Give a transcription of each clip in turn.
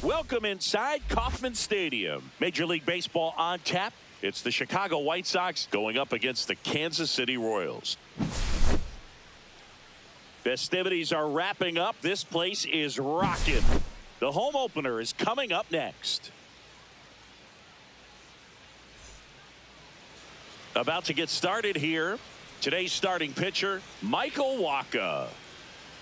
Welcome inside Kauffman Stadium. Major League Baseball on tap. It's the Chicago White Sox going up against the Kansas City Royals. Festivities are wrapping up. This place is rocking. The home opener is coming up next. About to get started here. Today's starting pitcher, Michael Wacha.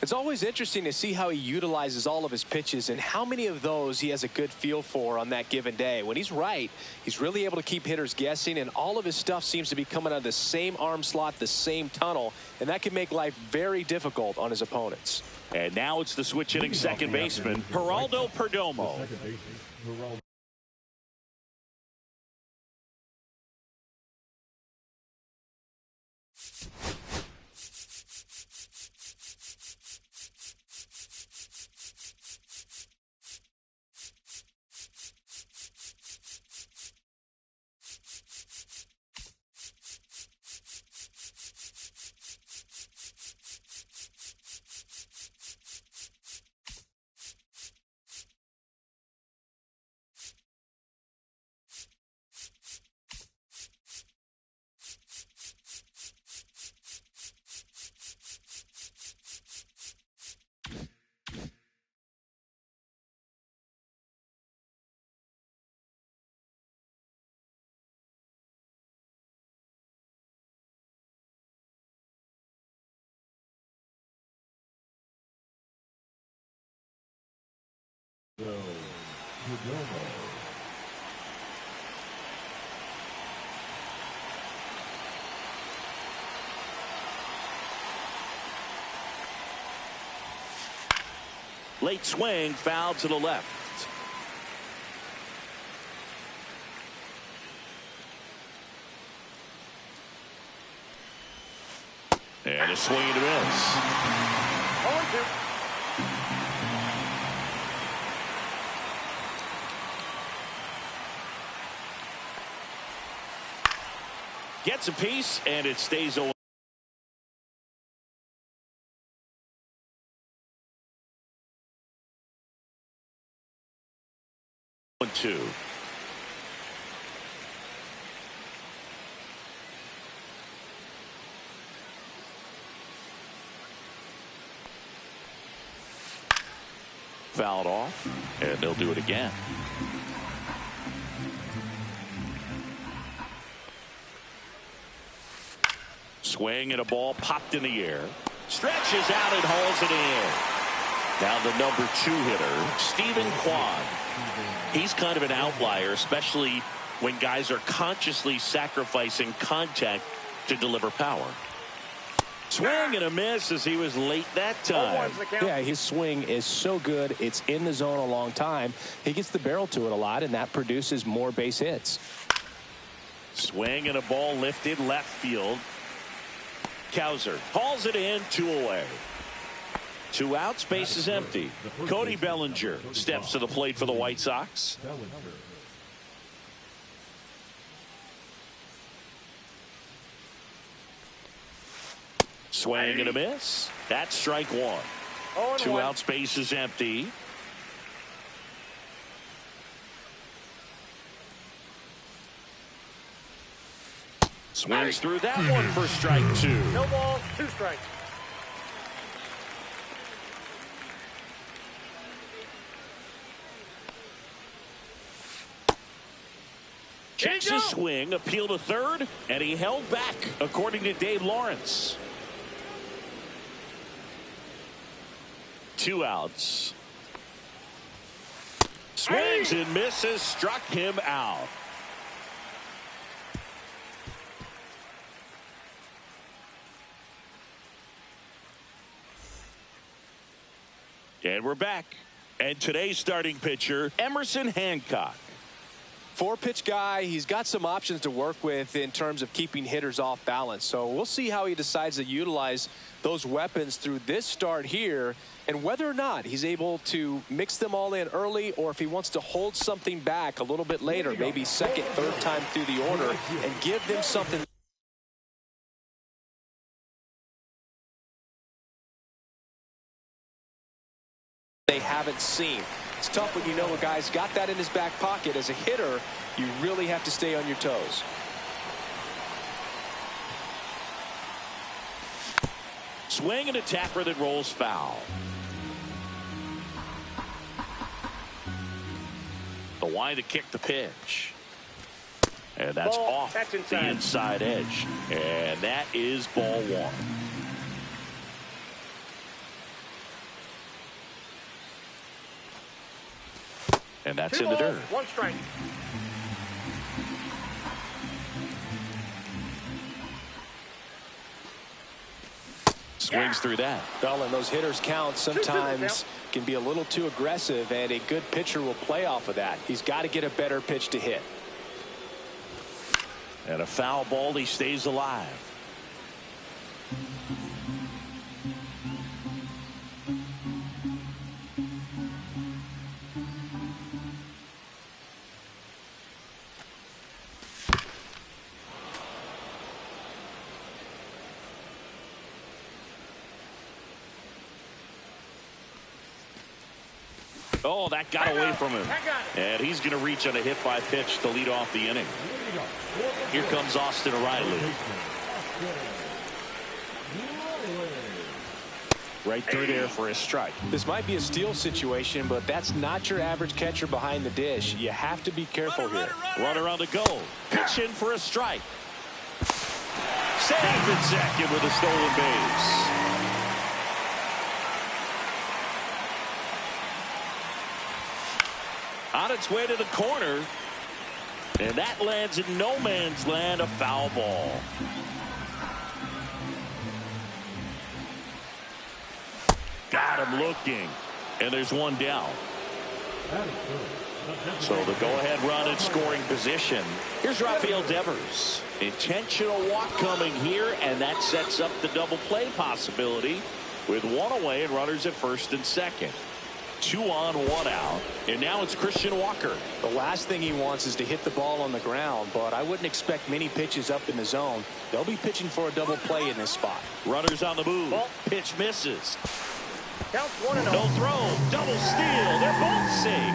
It's always interesting to see how he utilizes all of his pitches and how many of those he has a good feel for on that given day. When he's right, he's really able to keep hitters guessing, and all of his stuff seems to be coming out of the same arm slot, the same tunnel, and that can make life very difficult on his opponents. And now it's the switch hitting second baseman, Geraldo Perdomo. Late swing, foul to the left. And a swing and a miss. Gets a piece, and it stays away. Two. Fouled off, and they'll do it again. Swing and a ball popped in the air. Stretches out and hauls it in. Now the number 2 hitter, Stephen Kwan. He's kind of an outlier, especially when guys are consciously sacrificing contact to deliver power. Swing and a miss as he was late that time. Yeah, his swing is so good. It's in the zone a long time. He gets the barrel to it a lot, and that produces more base hits. Swing and a ball lifted left field. Cowser hauls it in, 2 away. 2 outs, base is empty. Cody Bellinger steps to the plate for the White Sox. Swing and a miss. That's strike 1. 2 outs, base is empty. Swings through that one for strike 2. No balls, 2 strikes. Checks his swing, appeal to third, and he held back, according to Dave Lawrence. 2 outs. Swings and misses, struck him out. And we're back. And today's starting pitcher, Emerson Hancock. 4-pitch guy. He's got some options to work with in terms of keeping hitters off balance. So we'll see how he decides to utilize those weapons through this start here, and whether or not he's able to mix them all in early, or if he wants to hold something back a little bit later, maybe second, third time through the order, and give them something they haven't seen. It's tough when you know a guy's got that in his back pocket. As a hitter, you really have to stay on your toes. Swing and a tapper that rolls foul. The wind to kick the pitch. And that's off the inside edge. And that is ball one. And that's in the dirt. 1 strike. Swings through that. Well, and those hitters count sometimes can be a little too aggressive, and a good pitcher will play off of that. He's got to get a better pitch to hit. And a foul ball, he stays alive. Oh, that got away from him. And he's going to reach on a hit by pitch to lead off the inning. Here comes Austin O'Reilly. Right through there for a strike. This might be a steal situation, but that's not your average catcher behind the dish. You have to be careful here. Runner on the go. Pitch in for a strike. Saved at second with a stolen base. On its way to the corner. And that lands in no man's land, a foul ball. Got him looking. And there's one down. So the go-ahead run in scoring position. Here's Rafael Devers. Intentional walk coming here, and that sets up the double play possibility with one away and runners at first and second. 2 on, 1 out, and now it's Christian Walker. The last thing he wants is to hit the ball on the ground, but I wouldn't expect many pitches up in the zone. They'll be pitching for a double play in this spot. Runners on the move. Pitch misses. Counts 1-0. No throw. Double steal. They're both safe.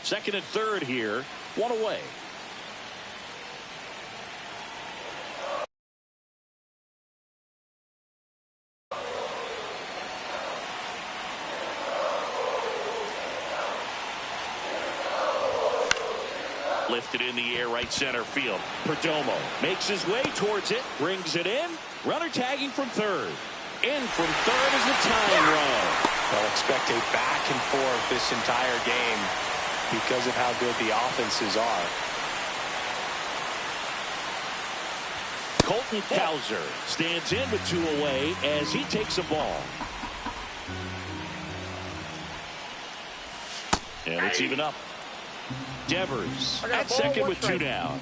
Second and third here. 1 away. Lifted in the air, right center field. Perdomo makes his way towards it, brings it in. Runner tagging from third. In from third is the tying run. They'll expect a back and forth this entire game because of how good the offenses are. Colton Cowser stands in with 2 away as he takes a ball. And it's even up. Devers at second with 2 down.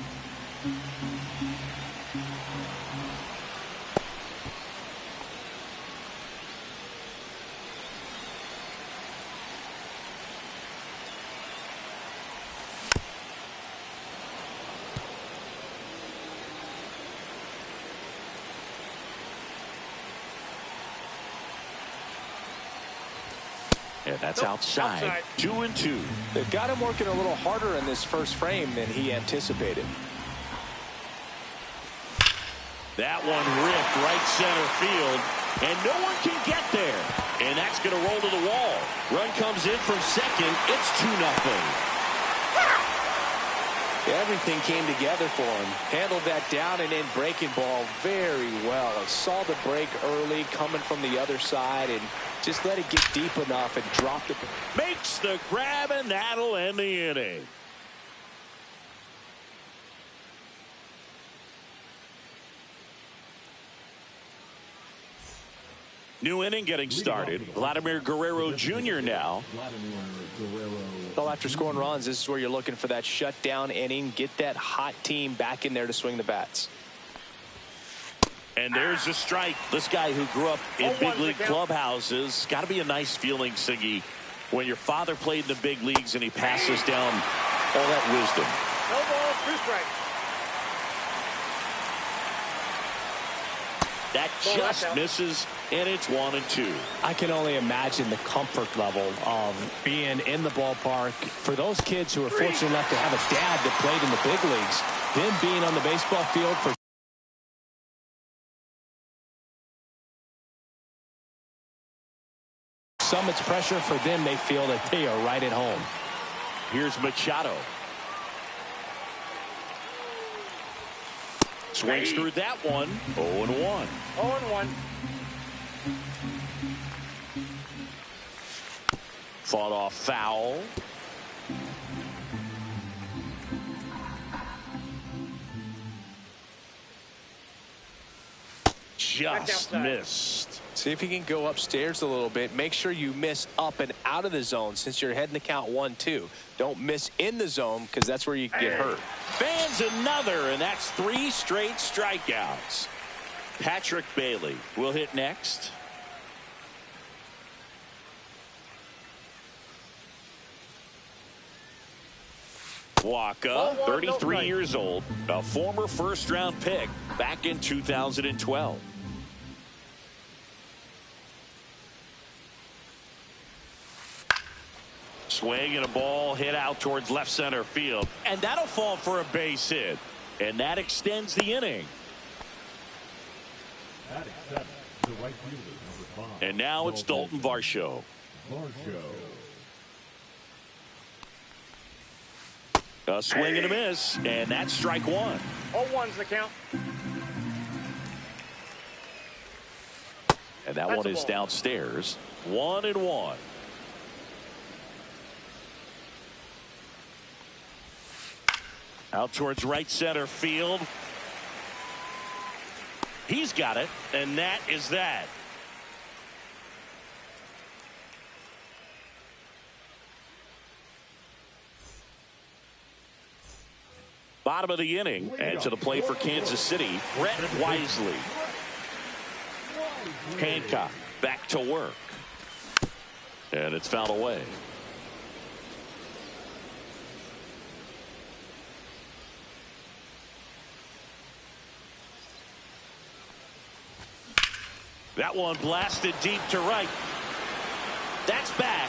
And that's outside. 2-2. They've got him working a little harder in this first frame than he anticipated. That one ripped right center field, and no one can get there. And that's going to roll to the wall. Run comes in from second. It's 2-0. Everything came together for him. Handled that down and in breaking ball very well. He saw the break early coming from the other side and just let it get deep enough and dropped it. Makes the grab, and that'll end the inning. New inning getting started. Vladimir Guerrero Jr. now. Well, after scoring runs, this is where you're looking for that shutdown inning. Get that hot team back in there to swing the bats. And there's a strike. This guy who grew up in big league clubhouses. Got to be a nice feeling, Siggy, when your father played in the big leagues and he passes down all that wisdom. No ball, 2 strikes. That just misses, and it's 1-2. I can only imagine the comfort level of being in the ballpark. For those kids who are fortunate enough to have a dad that played in the big leagues, them being on the baseball field for some, it's pressure. For them, they feel that they are right at home. Here's Machado. Swings through that one. 0-1. 0-1. Fought off foul. Just missed. See if you can go upstairs a little bit. Make sure you miss up and out of the zone since you're heading to count 1-2. Don't miss in the zone because that's where you can get hurt. Fans another, and that's 3 straight strikeouts. Patrick Bailey will hit next. Waka, 33 years old, a former first-round pick back in 2012. Swing and a ball hit out towards left center field, and that'll fall for a base hit, and that extends the inning. And now it's Dalton Varsho. A swing and a miss, and that's strike 1. 0-1's the count. And that one is downstairs. 1-1. Out towards right center field. He's got it, and that is that. Bottom of the inning, and to the plate for Kansas City, Brett Wisely. Hancock back to work. And it's fouled away. That one blasted deep to right. That's back.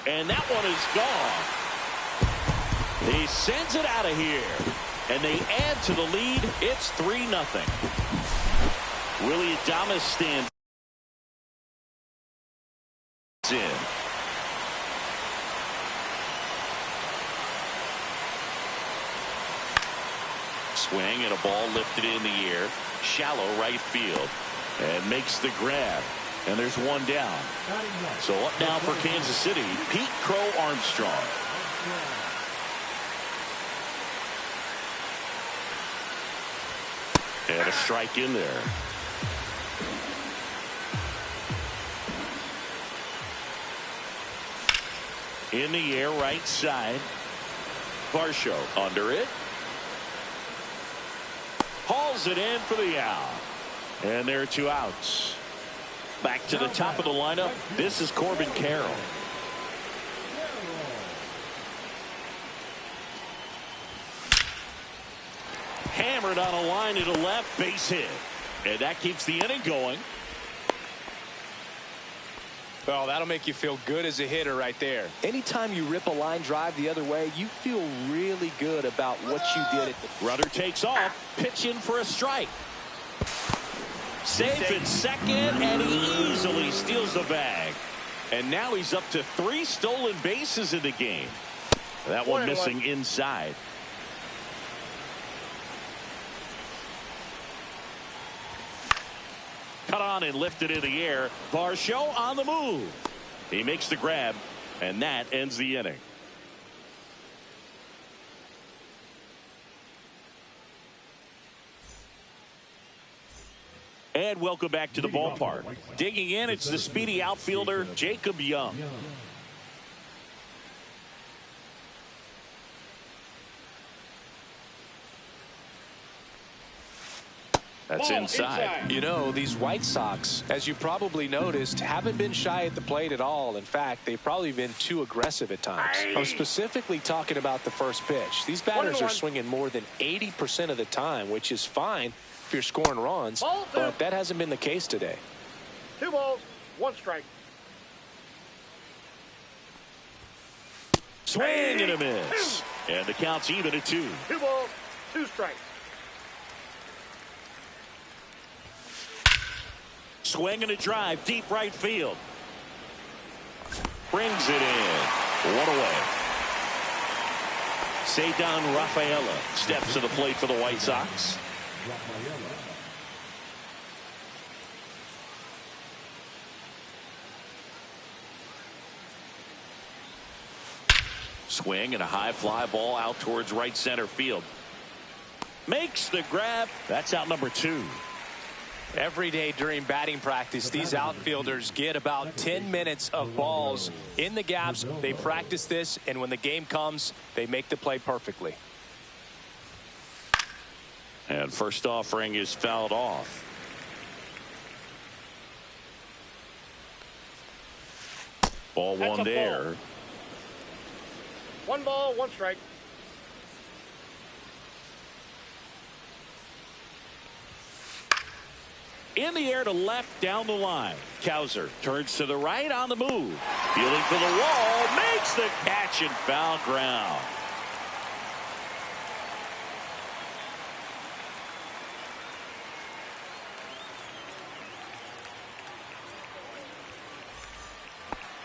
And that one is gone. He sends it out of here. And they add to the lead. It's 3-0. Willie Adames stands in. Swing and a ball lifted in the air. Shallow right field. And makes the grab. And there's one down. So up now for Kansas City, Pete Crow Armstrong. And a strike in there. In the air, right side. Varsho under it. Hauls it in for the out. And there are 2 outs. Back to the top of the lineup. This is Corbin Carroll. Hammered on a line to the left, base hit. And that keeps the inning going. Well, that'll make you feel good as a hitter right there. Anytime you rip a line drive the other way, you feel really good about what you did. Runner takes off, pitch in for a strike. Safe at second, and he easily steals the bag. And now he's up to 3 stolen bases in the game. That one missing inside. Cut on and lifted in the air. Varsho on the move. He makes the grab, and that ends the inning. And welcome back to the ballpark. Digging in, it's the speedy outfielder, Jacob Young. That's inside. You know, these White Sox, as you probably noticed, haven't been shy at the plate at all. In fact, they've probably been too aggressive at times. I'm specifically talking about the first pitch. These batters are swinging more than 80% of the time, which is fine if you're scoring runs, but that hasn't been the case today. 2 balls, 1 strike. Swing and a miss. And the count's even at 2. 2 balls, 2 strikes. Swing and a drive, deep right field. Brings it in. 1 away. Cedar Rafaela steps to the plate for the White Sox. Swing and a high fly ball out towards right center field. Makes the grab. That's out number 2. Every day during batting practice, these outfielders get about 10 minutes of balls in the gaps. They practice this, and when the game comes, they make the play perfectly. And first offering is fouled off. Ball 1 there. 1 ball, 1 strike. In the air to left, down the line. Cowser turns to the right on the move. Feeling for the wall, makes the catch in foul ground.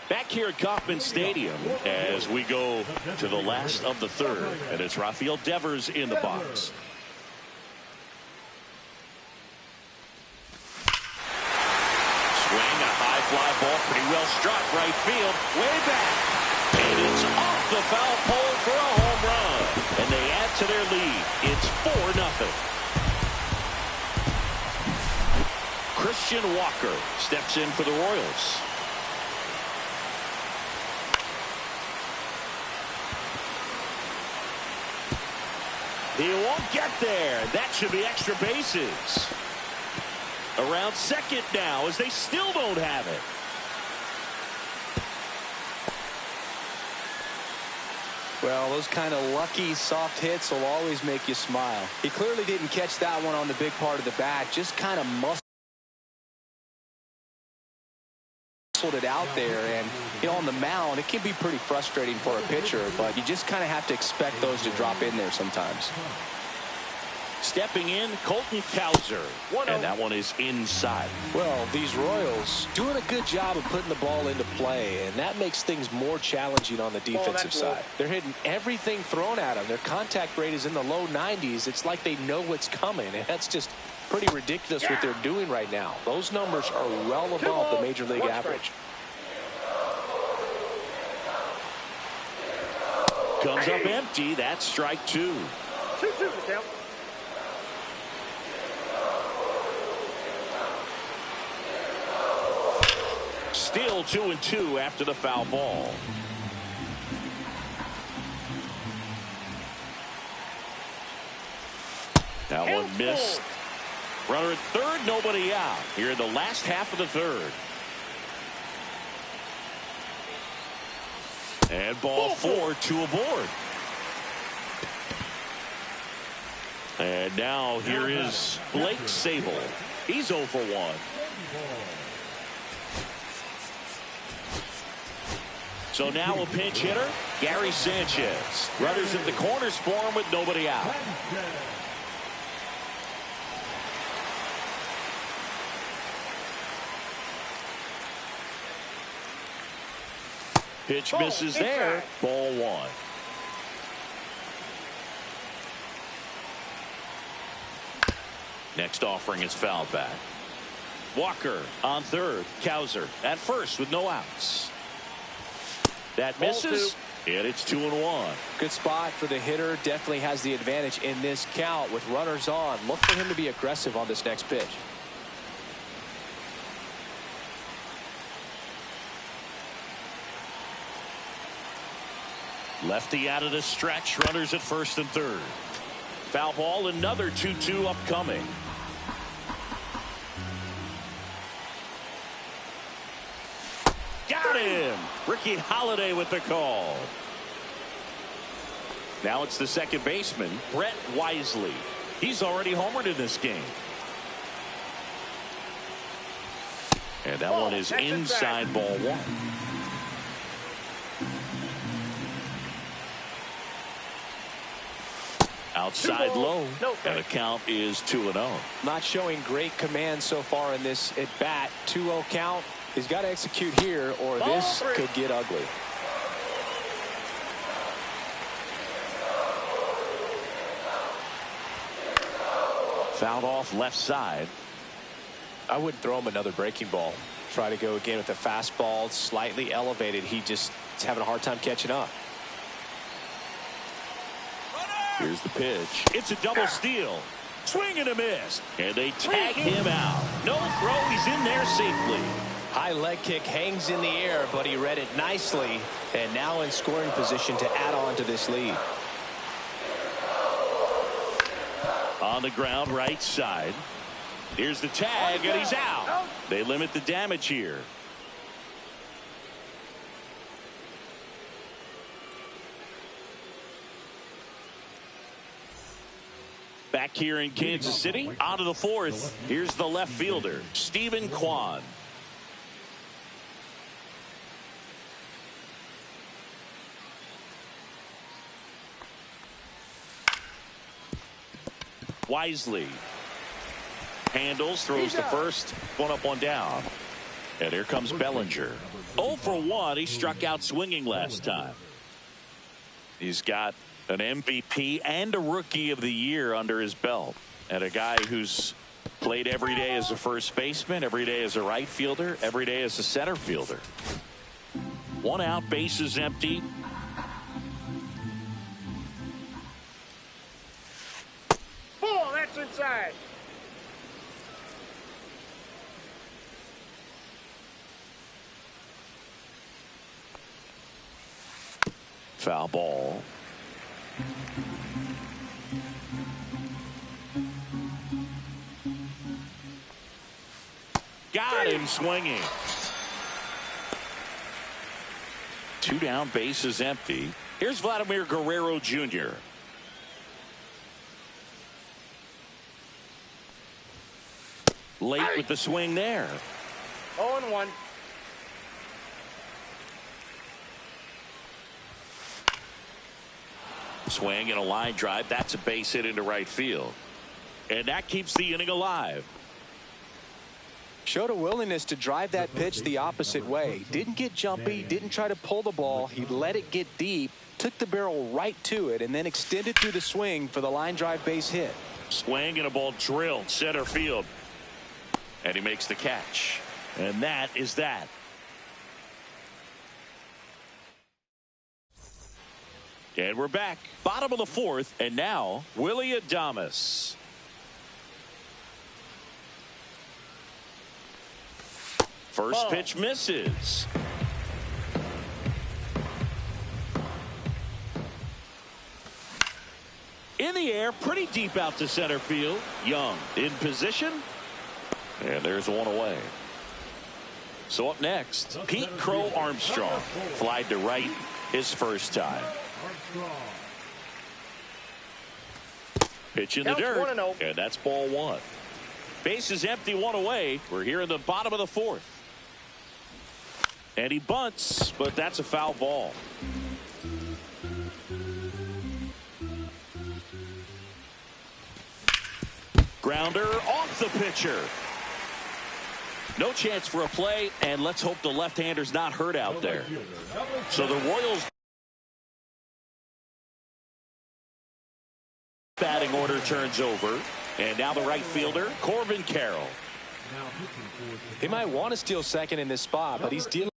Back here at Kauffman Stadium as we go to the last of the 3rd, and it's Rafael Devers in the box. Fly ball pretty well struck right field, way back, and it's off the foul pole for a home run, and they add to their lead. It's 4-0. Christian Walker steps in for the Royals. He won't get there. That should be extra bases. Around second now as they still don't have it. Well, those kind of lucky soft hits will always make you smile. He clearly didn't catch that one on the big part of the bat, just kind of muscled it out there. And you know, on the mound, it can be pretty frustrating for a pitcher, but you just kind of have to expect those to drop in there sometimes. Stepping in, Colton Cowser, and that one is inside. Well, these Royals doing a good job of putting the ball into play, and that makes things more challenging on the defensive side. They're hitting everything thrown at them. Their contact rate is in the low 90s. It's like they know what's coming, and that's just pretty ridiculous what they're doing right now. Those numbers are well above the major league average. Comes up empty. That's strike 2. 2-2 to count. Still 2-2 after the foul ball. That one missed. Runner at third, nobody out here in the last half of the 3rd. And ball 4, 2 aboard. And now here is Blake Sable. He's 0 for 1. So now a pinch hitter, Gary Sanchez. Runners at the corners for him with nobody out. Pitch misses there. Ball 1. Next offering is fouled back. Walker on third. Cowser at first with no outs. That misses, and it's 2-1. Good spot for the hitter. Definitely has the advantage in this count with runners on. Look for him to be aggressive on this next pitch. Lefty out of the stretch. Runners at first and third. Foul ball. Another 2-2 upcoming. him. Ricky Holiday with the call. Now it's the second baseman, Brett Wisely. He's already homered in this game. And that one is inside, ball one. Outside low, and the count is 2-0. Not showing great command so far in this at bat. 2-0 count. He's got to execute here, or this could get ugly. Fouled off left side. I wouldn't throw him another breaking ball. Try to go again with a fastball, slightly elevated. He just is having a hard time catching up. Here's the pitch. It's a double steal. Swing and a miss. And they tag him out. No throw. He's in there safely. High leg kick hangs in the air, but he read it nicely. And now in scoring position to add on to this lead. On the ground, right side. Here's the tag, and he's out. They limit the damage here. Back here in Kansas City, out of the fourth. Here's the left fielder, Stephen Kwan. Wisely handles, throws the first, one up, one down. And here comes Bellinger. 0 for 1. He struck out swinging last time. He's got an MVP and a Rookie of the Year under his belt, and a guy who's played every day as a first baseman, every day as a right fielder, every day as a center fielder. 1 out, bases empty. Ball, that's inside. Foul ball. Got him swinging. 2 down, bases empty. Here's Vladimir Guerrero Jr. Late with the swing there. 0-1. Swing and a line drive. That's a base hit into right field. And that keeps the inning alive. Showed a willingness to drive that pitch the opposite way. Didn't get jumpy, didn't try to pull the ball. He let it get deep, took the barrel right to it, and then extended through the swing for the line drive base hit. Swing and a ball drilled center field. And he makes the catch. And that is that. And we're back. Bottom of the fourth. And now, Willie Adames. First pitch misses. In the air, pretty deep out to center field. Young in position. And there's one away. So up next, Pete Crow Armstrong. Flied to right his first time. Pitch in the dirt. 1-0. And that's ball one. Base is empty, one away. We're here in the bottom of the fourth. And he bunts, but that's a foul ball. Grounder off the pitcher. No chance for a play, and let's hope the left-hander's not hurt out there. So the Royals batting order turns over, and now the right fielder, Corbin Carroll. He might want to steal second in this spot, but he's dealing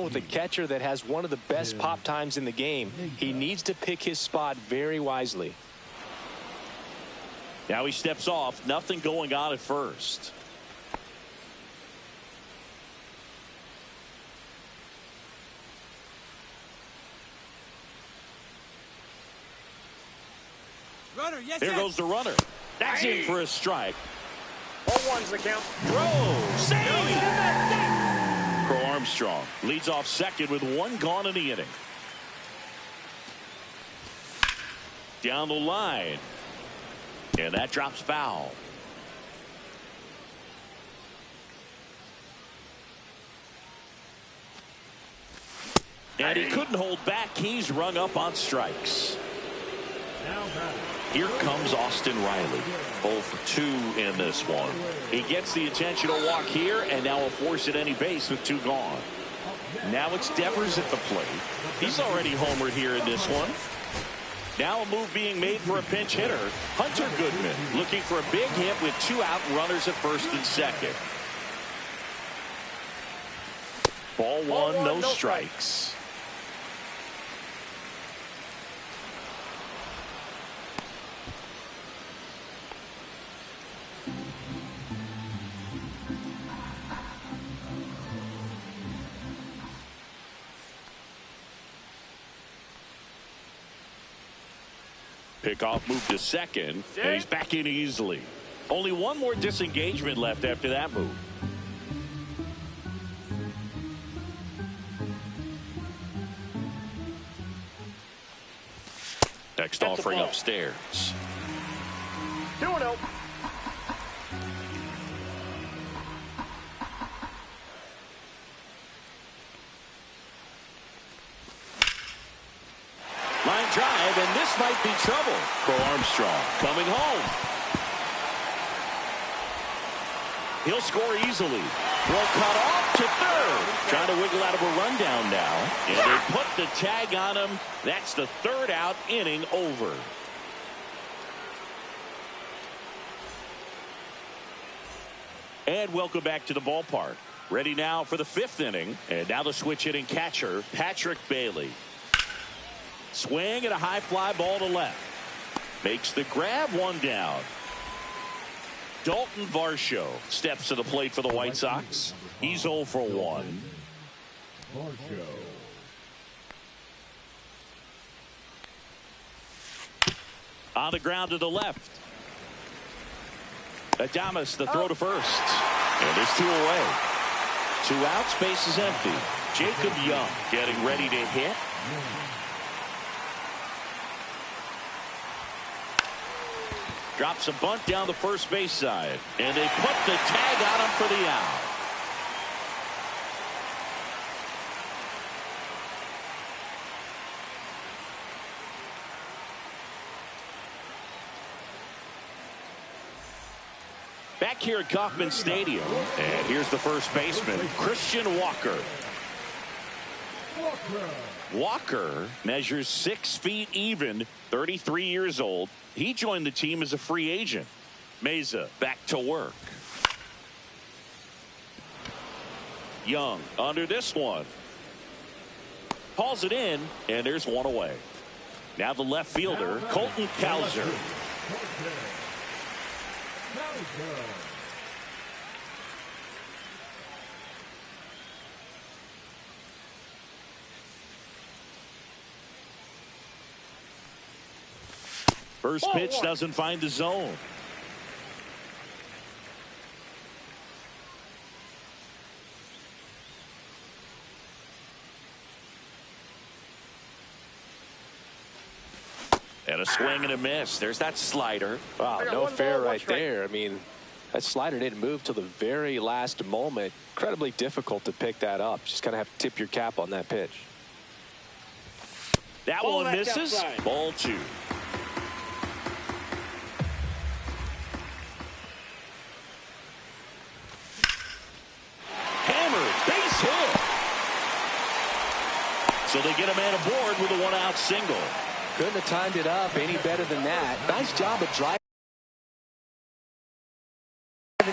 with a catcher that has one of the best pop times in the game. He needs to pick his spot very wisely. Now he steps off. Nothing going on at first. Runner, yes, There goes the runner. That's in for a strike. 0-1's the count. Throw. Save. Crow Armstrong leads off second with one gone in the inning. Down the line. And that drops foul. And he couldn't hold back. He's rung up on strikes. Here comes Austin Riley. 0 for 2 in this one. He gets the intentional walk here, and now will force at any base with 2 gone. Now it's Devers at the plate. He's already homered here in this one. Now a move being made for a pinch hitter. Hunter Goodman looking for a big hit with 2 out, runners at first and second. Ball 1, no strikes. Pickoff move to second, and he's back in easily. Only one more disengagement left after that move. Next offering upstairs. 2-0. Line drive, and this might be trouble. Crow Armstrong coming home. He'll score easily. Throw cut off to third. Trying to wiggle out of a rundown now. And they put the tag on him. That's the 3rd out, inning over. And welcome back to the ballpark. Ready now for the 5th inning. And now the switch hitting catcher, Patrick Bailey. Swing and a high fly ball to left. Makes the grab, 1 down. Dalton Varsho steps to the plate for the White Sox. He's 0 for 1. On the ground to the left. Adames, the throw to first. And there's 2 away. 2 outs, base is empty. Jacob Young getting ready to hit. Drops a bunt down the first base side. And they put the tag on him for the out. Back here at Kauffman Stadium. And here's the first baseman, Christian Walker. Walker measures 6 feet even, 33 years old. He joined the team as a free agent. Meza back to work. Young under this one. Hauls it in, and there's 1 away. Now the left fielder, Colton Cowser. First pitch doesn't find the zone. And a swing and a miss. There's that slider. Wow, no fair right there. I mean, that slider didn't move till the very last moment. Incredibly difficult to pick that up. Just kind of have to tip your cap on that pitch. That one misses. Ball 2. So they get a man aboard with a 1-out single. Couldn't have timed it up any better than that. Nice job of driving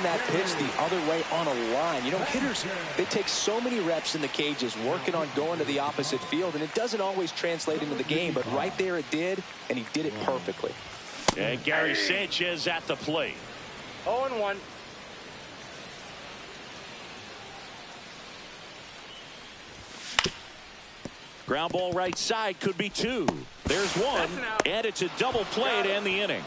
that pitch the other way on a line. You know, hitters, they take so many reps in the cages working on going to the opposite field, and it doesn't always translate into the game, but right there it did, and he did it perfectly. And Gary Sanchez at the plate. 0-1. Ground ball right side, could be two. There's one, and it's a double play to end the inning.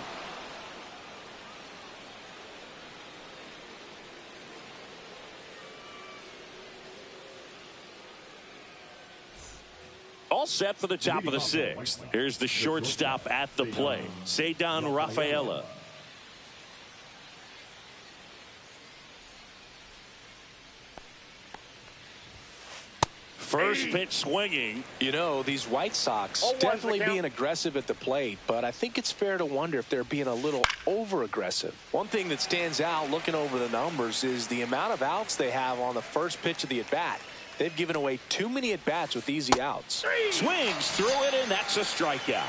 All set for the top of the sixth. Here's the shortstop at the plate, Ceddanne Rafaela. First pitch swinging. You know, these White Sox definitely being aggressive at the plate, but I think it's fair to wonder if they're being a little over-aggressive. One thing that stands out looking over the numbers is the amount of outs they have on the first pitch of the at-bat. They've given away too many at-bats with easy outs. Swings through it, and that's a strikeout.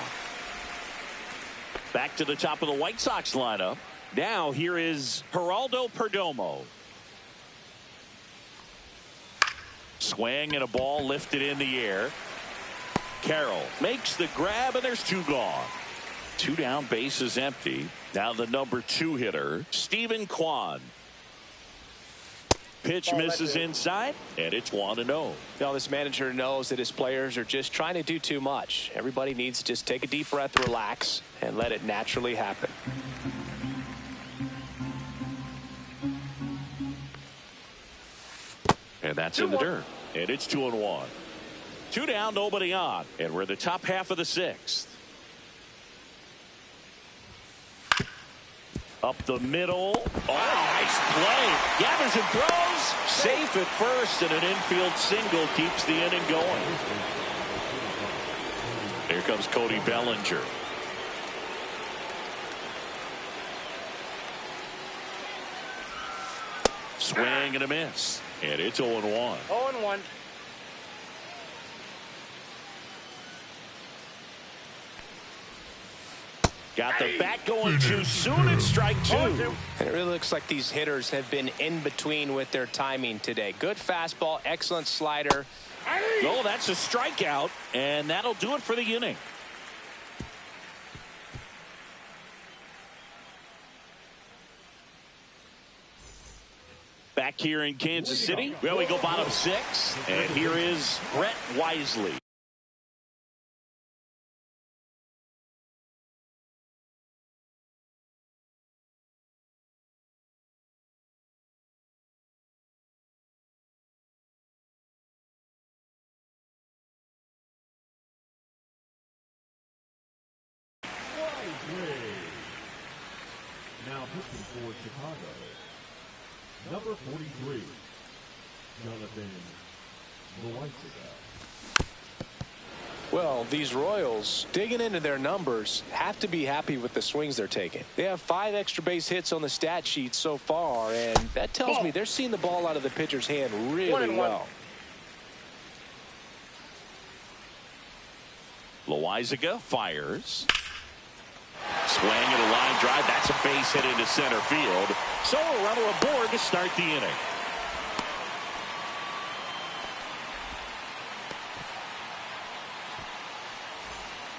Back to the top of the White Sox lineup. Now here is Geraldo Perdomo. Swing and a ball lifted in the air. Carroll makes the grab, and there's two gone. Two down, bases empty. Now the number 2 hitter, Stephen Kwan. Pitch misses inside, and it's 1-0. Now this manager knows that his players are just trying to do too much. Everybody needs to just take a deep breath, relax, and let it naturally happen. And that's in the dirt. And it's 2-1. 2 down, nobody on. And we're in the top half of the sixth. Up the middle. Oh, nice play. Gathers and throws. Safe at first, and an infield single keeps the inning going. Here comes Cody Bellinger. Swing and a miss. And it's 0-1. 0-1. Got the bat going too soon, and strike 2. And it really looks like these hitters have been in between with their timing today. Good fastball, excellent slider. Oh, that's a strikeout, and that'll do it for the inning. Back here in Kansas City, well, we go bottom 6, and here is Brett Wisely. Now pitching for Chicago, number 43, Jonathan Loaizaga. Well, these Royals, digging into their numbers, have to be happy with the swings they're taking. They have 5 extra base hits on the stat sheet so far, and that tells me they're seeing the ball out of the pitcher's hand really well. Loaizaga fires. Swing and a line drive. That's a base hit into center field. So a runner aboard to start the inning.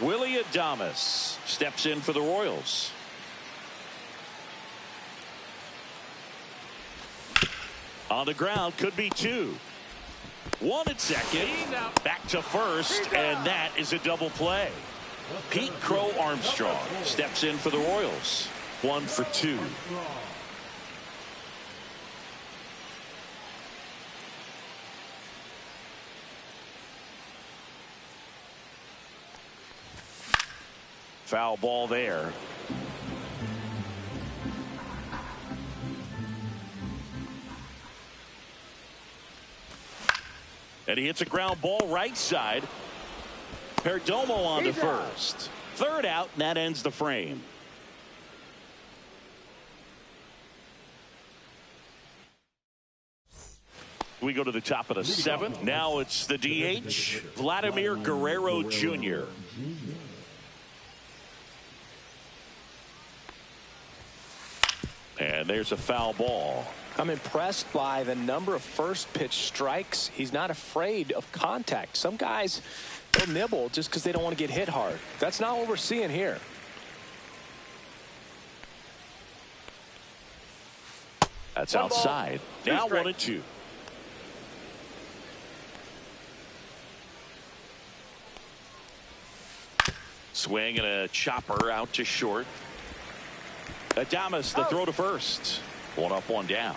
Willie Adames steps in for the Royals. On the ground, could be 2. 1 at second. Back to first, and that is a double play. Pete Crow Armstrong steps in for the Royals. 1 for 2. Foul ball there. And he hits a ground ball right side. Perdomo on to first. 3rd out, and that ends the frame. We go to the top of the 7th. Now it's the DH, Vladimir Guerrero Jr. And there's a foul ball. I'm impressed by the number of first pitch strikes. He's not afraid of contact. Some guys, they'll nibble just because they don't want to get hit hard. That's not what we're seeing here. That's One ball, outside. two Now strikes. 1-2. Swing and a chopper out to short. Adames the throw to first. 1 up, 1 down.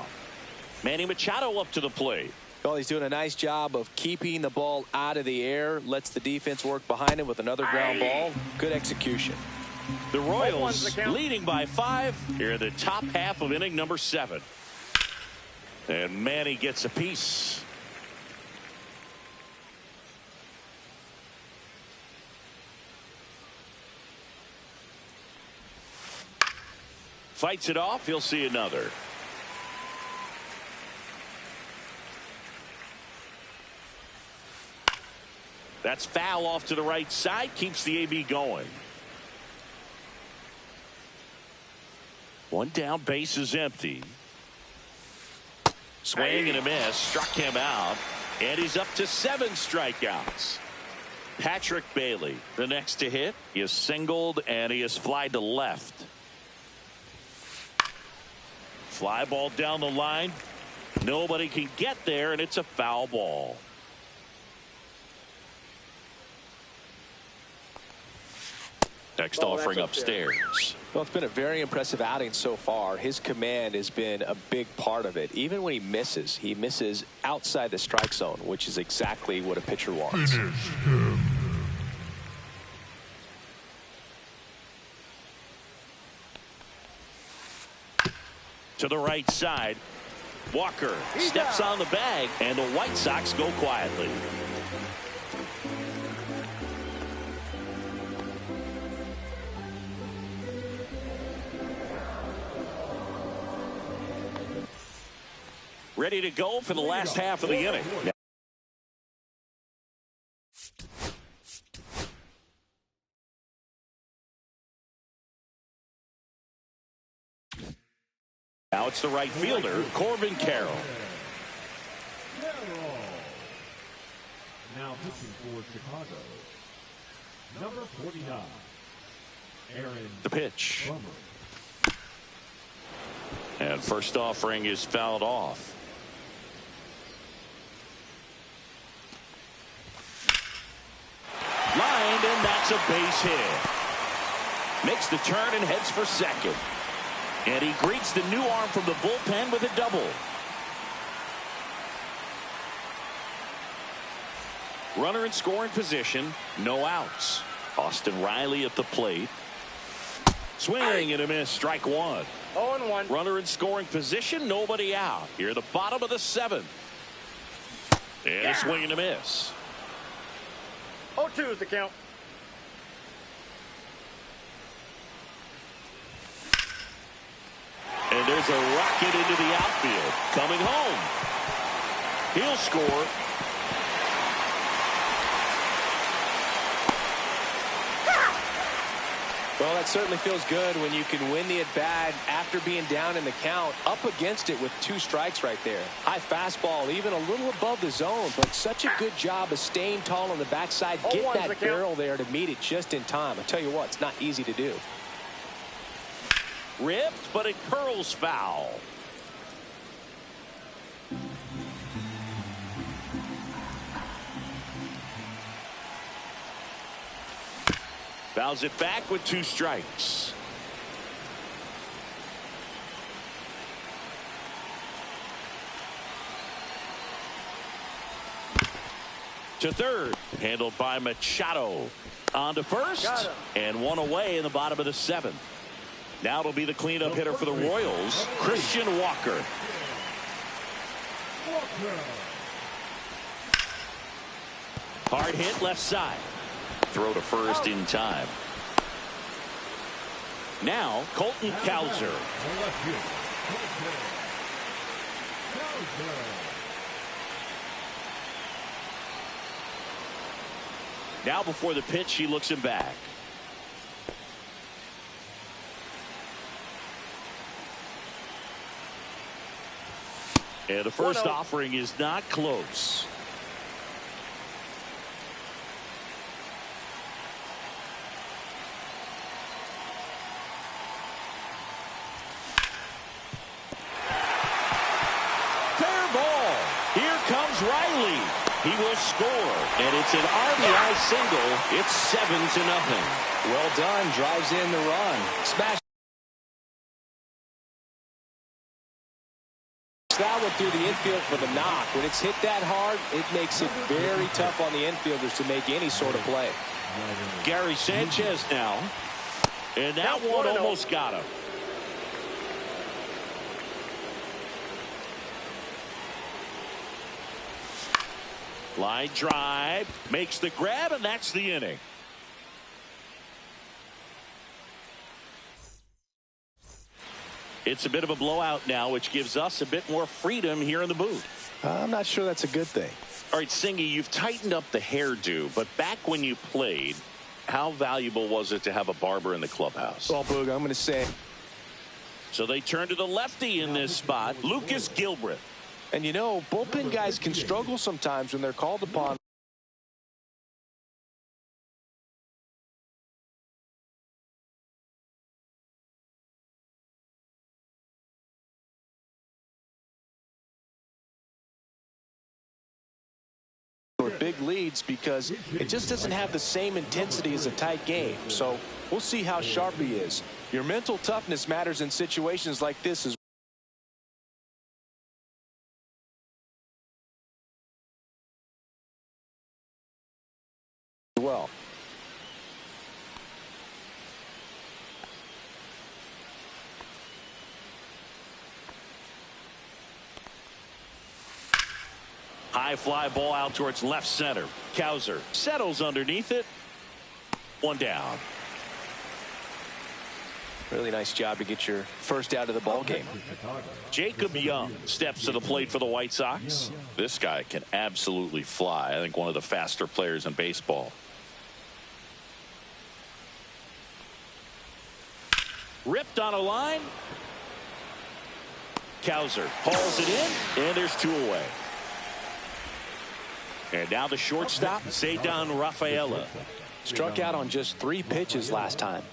Manny Machado up to the plate. Well, he's doing a nice job of keeping the ball out of the air. Lets the defense work behind him with another ground ball. Good execution. The One's Royals the count. leading by 5 here in the top half of inning number 7. And Manny gets a piece. Fights it off. He'll see another. That's foul off to the right side. Keeps the AB going. 1 down, base is empty. Swing and a miss. Struck him out. And he's up to 7 strikeouts. Patrick Bailey, the next to hit. He is singled and he is fly to left. Fly ball down the line. Nobody can get there, and it's a foul ball. Next offering upstairs. Well, it's been a very impressive outing so far. His command has been a big part of it. Even when he misses outside the strike zone, which is exactly what a pitcher wants. To the right side. Walker steps on the bag, and the White Sox go quietly. Ready to go for the last half of the inning. Now it's the right fielder, Corbin Carroll. Now pitching for Chicago, number 49, Aaron The pitch. Plummer. And first offering is fouled off. Lined, and that's a base hit. Makes the turn and heads for second. And he greets the new arm from the bullpen with a double. Runner in scoring position, no outs. Austin Riley at the plate. Swing and a miss, strike 1. 0-1. Runner in scoring position, nobody out. Here at the bottom of the 7th. And a swing and a miss. 0-2 is the count. And there's a rocket into the outfield. Coming home. He'll score. Well, that certainly feels good when you can win the at-bat after being down in the count, up against it with 2 strikes right there. High fastball, even a little above the zone, but such a good job of staying tall on the backside, getting that barrel there to meet it just in time. I tell you what, it's not easy to do. Ripped, but it curls foul. Fouls it back with 2 strikes. To third, handled by Machado. On to first, and 1 away in the bottom of the 7th. Now it'll be the cleanup hitter for the Royals, Christian Walker. Hard hit left side. Throw to first in time. Now Colton Cowser. Now before the pitch, he looks him back. And the first offering is not close. He will score, and it's an RBI single. It's 7-0. Well done. Drives in the run. Smash that one through the infield for the knock. When it's hit that hard, it makes it very tough on the infielders to make any sort of play. Gary Sanchez now. And that one almost got him. Line drive, makes the grab, and that's the inning. It's a bit of a blowout now, which gives us a bit more freedom here in the booth. I'm not sure that's a good thing. All right, Singy, you've tightened up the hairdo, but back when you played, how valuable was it to have a barber in the clubhouse? Well, Boog, I'm going to say. So they turn to the lefty in this spot, Lucas Gilbreth. And you know, bullpen guys can struggle sometimes when they're called upon. Or big leads, because it just doesn't have the same intensity as a tight game. So we'll see how sharp he is. Your mental toughness matters in situations like this as well. High fly ball out towards left center. Cowser settles underneath it. One down. Really nice job to get your first out of the ball game. Jacob Young steps to the plate for the White Sox. This guy can absolutely fly. I think one of the faster players in baseball. Ripped on a line. Cowser hauls it in, and there's two away. And now the shortstop, Ceddanne Rafaela. Struck out on just 3 pitches last time.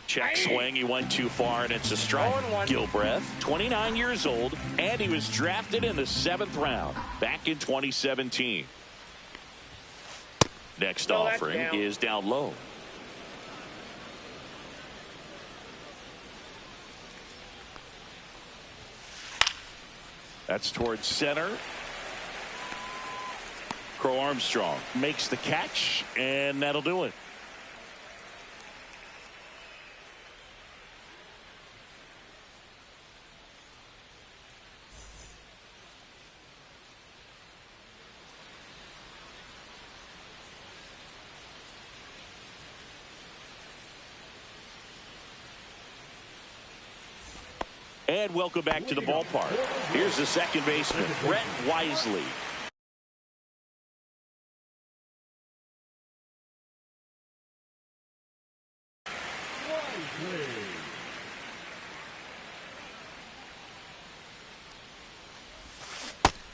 Check swing. He went too far, and it's a strike. Gilbreth, 29 years old, and he was drafted in the 7th round back in 2017. Next offering is down low. That's towards center. Crow Armstrong makes the catch, and that'll do it. And welcome back to the ballpark. Here's the second baseman, Brett Wisely.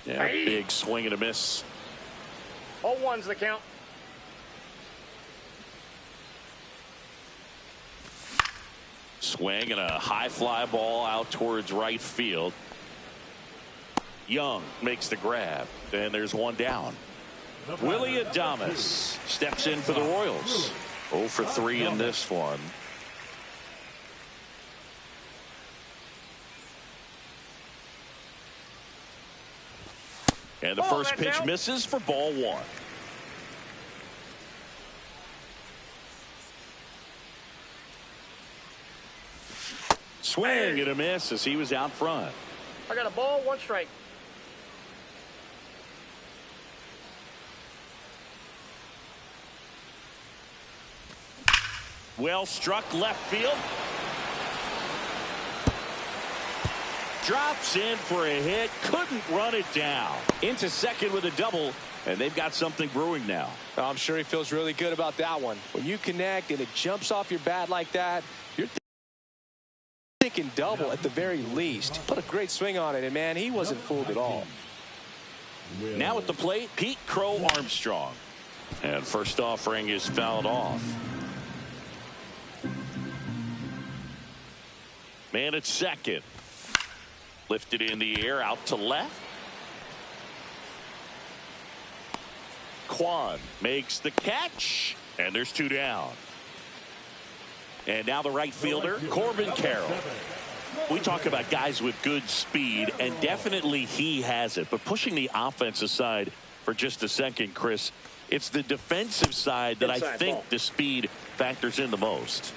Yeah, big swing and a miss. 0-1's the count. Swing and a high fly ball out towards right field. Young makes the grab, and there's one down. Willie Adames steps in for the Royals. 0 for 3 in this one. And the first pitch misses for ball 1. Swing and a miss as he was out front. I got a ball, 1 strike. Well struck left field. Drops in for a hit. Couldn't run it down. Into second with a double. And they've got something brewing now. I'm sure he feels really good about that one. When you connect and it jumps off your bat like that, you're thinking double at the very least. Put a great swing on it, and man, he wasn't fooled at all. Now at the plate, Pete Crow Armstrong. And first offering is fouled off. Man at second. Lifted in the air out to left. Kwan makes the catch, and there's 2 down. And now the right fielder, Corbin Carroll. We talk about guys with good speed, and definitely he has it. But pushing the offense aside for just a second, Chris, it's the defensive side that I think the speed factors in the most.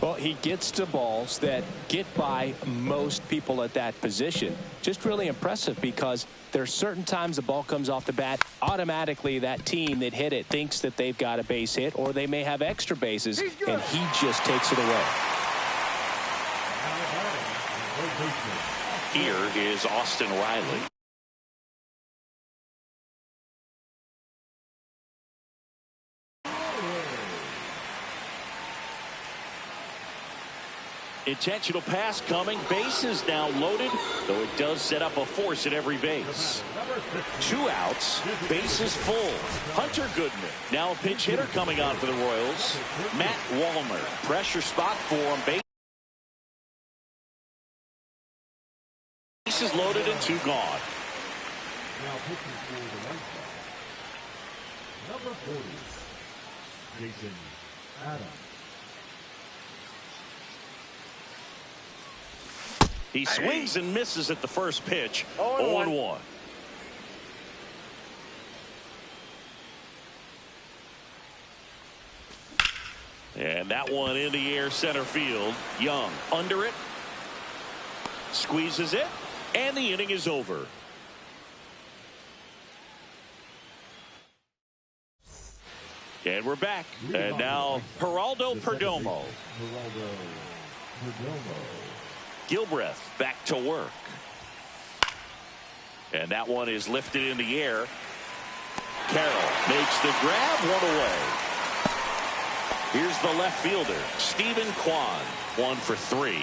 Well, he gets to balls that get by most people at that position. Just really impressive because there's certain times the ball comes off the bat, automatically that team that hit it thinks that they've got a base hit or they may have extra bases, and he just takes it away. Here is Austin Riley. Intentional pass coming. Bases now loaded, though it does set up a force at every base. 2 outs. Bases full. Hunter Goodman. Now a pinch hitter coming on for the Royals. Matt Wallner. Pressure spot for him. Bases loaded and 2 gone. Now pitching for the right side. Number 40, Jason Adams. He swings and misses at the first pitch. 0-1. And that one in the air center field. Young under it. Squeezes it. And the inning is over. And we're back. And now Geraldo Perdomo. Gilbreth back to work. And that one is lifted in the air. Carroll makes the grab, 1 away. Here's the left fielder, Stephen Kwan, 1 for 3.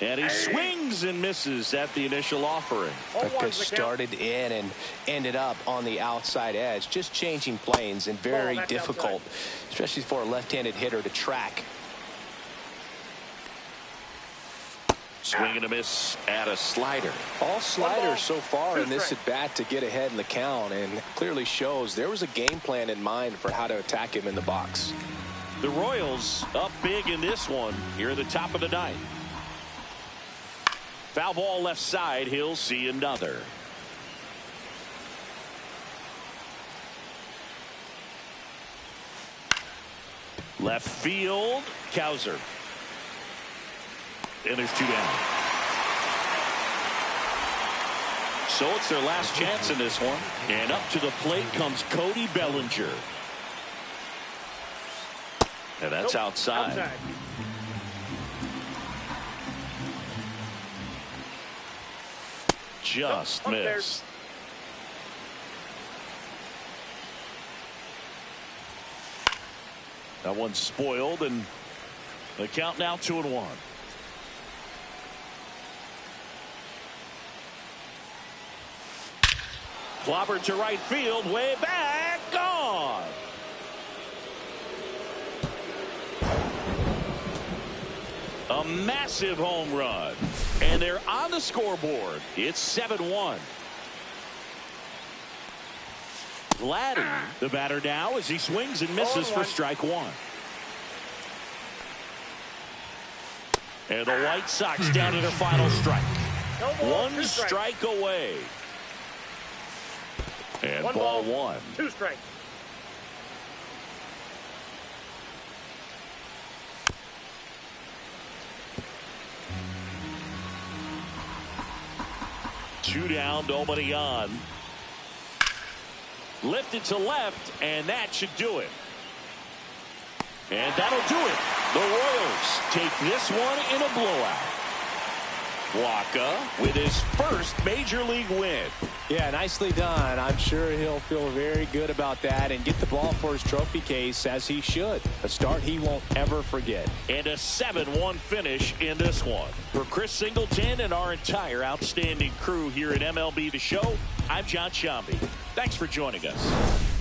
And he swings and misses at the initial offering. But started in and ended up on the outside edge, just changing planes, and very difficult, especially for a left-handed hitter to track. Swing and a miss at a slider. All sliders so far in this at bat to get ahead in the count, and clearly shows there was a game plan in mind for how to attack him in the box. The Royals up big in this one here at the top of the 9th. Foul ball left side. He'll see another. Left field, Cowser. And there's 2 down. So it's their last chance in this one. And up to the plate comes Cody Bellinger. And that's outside. Just missed. That one's spoiled, and the count now 2-1. Clobbered to right field, way back, gone. A massive home run. And they're on the scoreboard. It's 7-1. Vladdy, the batter now, as he swings and misses for strike 1. And the White Sox down to their final strike. 1 strike away. And ball 1. 2 strikes. Two down, nobody on. Lifted to left, and that should do it. And that'll do it. The Royals take this one in a blowout. Waka with his first major league win. Yeah, nicely done. I'm sure he'll feel very good about that and get the ball for his trophy case, as he should. A start he won't ever forget. And a 7-1 finish in this one. For Chris Singleton and our entire outstanding crew here at MLB The Show, I'm John Shambi. Thanks for joining us.